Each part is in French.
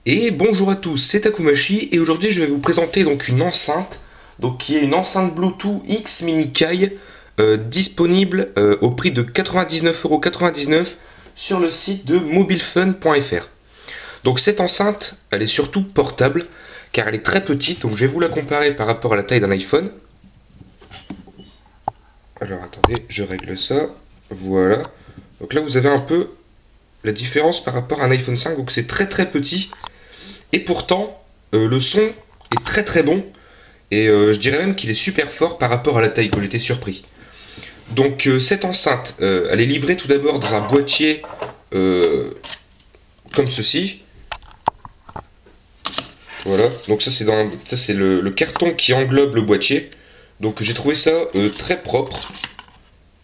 Et bonjour à tous, c'est Takumachi et aujourd'hui je vais vous présenter donc une enceinte, donc qui est une enceinte Bluetooth X Mini Kai disponible au prix de 99,99€ sur le site de mobilefun.fr. Donc cette enceinte, elle est surtout portable car elle est très petite, donc je vais vous la comparer par rapport à la taille d'un iPhone. Alors attendez, je règle ça, voilà. Donc là vous avez un peu la différence par rapport à un iPhone 5, donc c'est très très petit. Et pourtant, le son est très très bon. Et je dirais même qu'il est super fort par rapport à la taille, que j'étais surpris. Donc cette enceinte, elle est livrée tout d'abord dans un boîtier comme ceci. Voilà, donc ça c'est le carton qui englobe le boîtier. Donc j'ai trouvé ça très propre.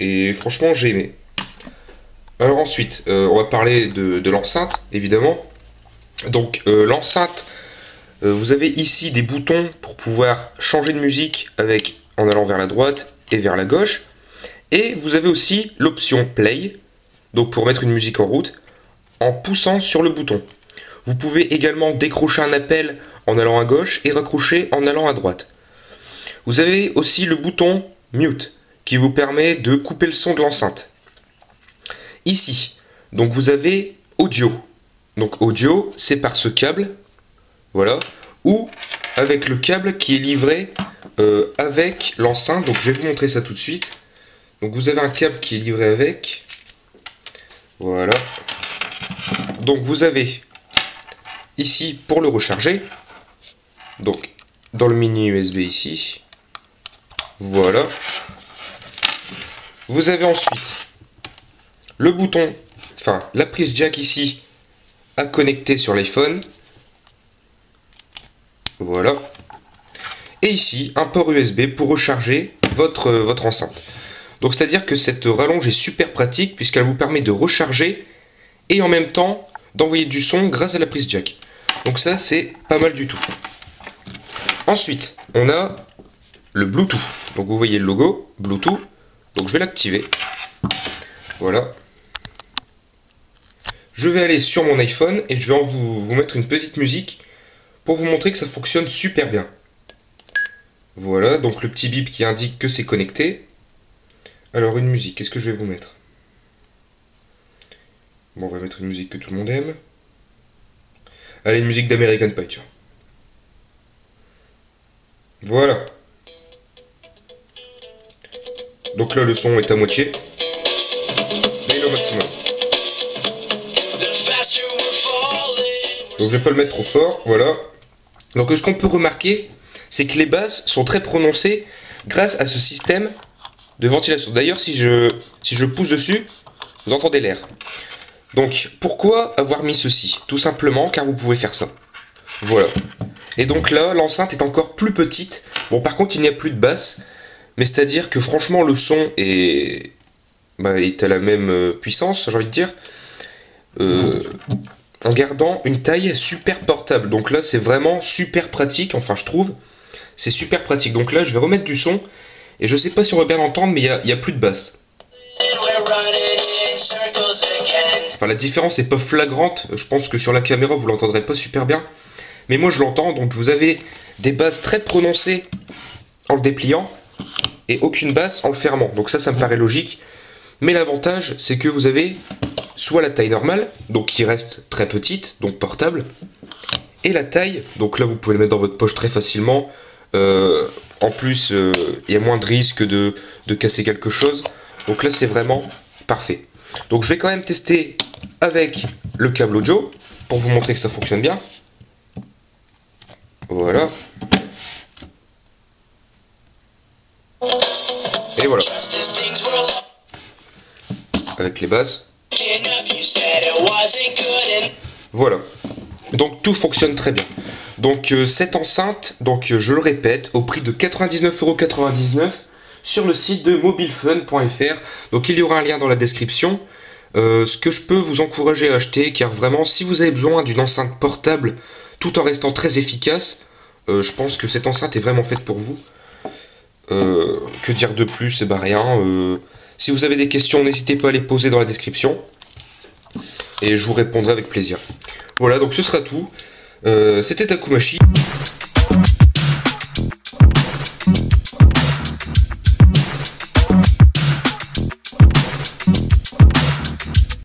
Et franchement j'ai aimé. Alors ensuite, on va parler de l'enceinte, évidemment. Donc l'enceinte, vous avez ici des boutons pour pouvoir changer de musique en allant vers la droite et vers la gauche. Et vous avez aussi l'option play, donc pour mettre une musique en route, en poussant sur le bouton. Vous pouvez également décrocher un appel en allant à gauche et raccrocher en allant à droite. Vous avez aussi le bouton mute qui vous permet de couper le son de l'enceinte. Ici, donc vous avez audio. Donc audio, c'est par ce câble, voilà, ou avec le câble qui est livré avec l'enceinte. Donc je vais vous montrer ça tout de suite. Donc vous avez un câble qui est livré avec, voilà. Donc vous avez ici pour le recharger, donc dans le mini USB ici, voilà. Vous avez ensuite le bouton, enfin la prise jack ici à connecter sur l'iPhone. Voilà. Et ici, un port USB pour recharger votre enceinte. Donc c'est-à-dire que cette rallonge est super pratique puisqu'elle vous permet de recharger et en même temps d'envoyer du son grâce à la prise jack. Donc ça c'est pas mal du tout. Ensuite, on a le Bluetooth. Donc vous voyez le logo Bluetooth. Donc je vais l'activer. Voilà. Je vais aller sur mon iPhone et je vais vous mettre une petite musique pour vous montrer que ça fonctionne super bien. Voilà, donc le petit bip qui indique que c'est connecté. Alors une musique, qu'est-ce que je vais vous mettre? Bon, on va mettre une musique que tout le monde aime. Allez, une musique d'American Pie, tiens. Voilà. Donc là, le son est à moitié. Et il est au maximum. Donc je vais pas le mettre trop fort, voilà. Donc ce qu'on peut remarquer, c'est que les basses sont très prononcées grâce à ce système de ventilation. D'ailleurs, si je pousse dessus, vous entendez l'air. Donc pourquoi avoir mis ceci? Tout simplement car vous pouvez faire ça. Voilà. Et donc là, l'enceinte est encore plus petite. Bon, par contre, il n'y a plus de basse. Mais c'est-à-dire que franchement, le son est à la même puissance, j'ai envie de dire. En gardant une taille super portable. Donc là, c'est vraiment super pratique, enfin je trouve. C'est super pratique. Donc là, je vais remettre du son. Et je sais pas si on va bien l'entendre, mais il y a plus de basse. Enfin, la différence est pas flagrante. Je pense que sur la caméra, vous l'entendrez pas super bien. Mais moi, je l'entends. Donc vous avez des basses très prononcées en le dépliant. Et aucune basse en le fermant. Donc ça me paraît logique. Mais l'avantage, c'est que vous avez soit la taille normale, donc qui reste très petite, donc portable, et la taille, donc là vous pouvez le mettre dans votre poche très facilement. En plus, il y a moins de risque de casser quelque chose. Donc là c'est vraiment parfait. Donc je vais quand même tester avec le câble audio, pour vous montrer que ça fonctionne bien. Voilà. Et voilà. Avec les basses. Voilà. Donc tout fonctionne très bien. Donc cette enceinte, donc je le répète, au prix de 99,99€ sur le site de mobilefun.fr. Donc il y aura un lien dans la description. Ce que je peux vous encourager à acheter, car vraiment si vous avez besoin d'une enceinte portable tout en restant très efficace, je pense que cette enceinte est vraiment faite pour vous. Que dire de plus? Eh ben rien. Si vous avez des questions, n'hésitez pas à les poser dans la description. Et je vous répondrai avec plaisir. Voilà, donc ce sera tout. C'était Takumashi.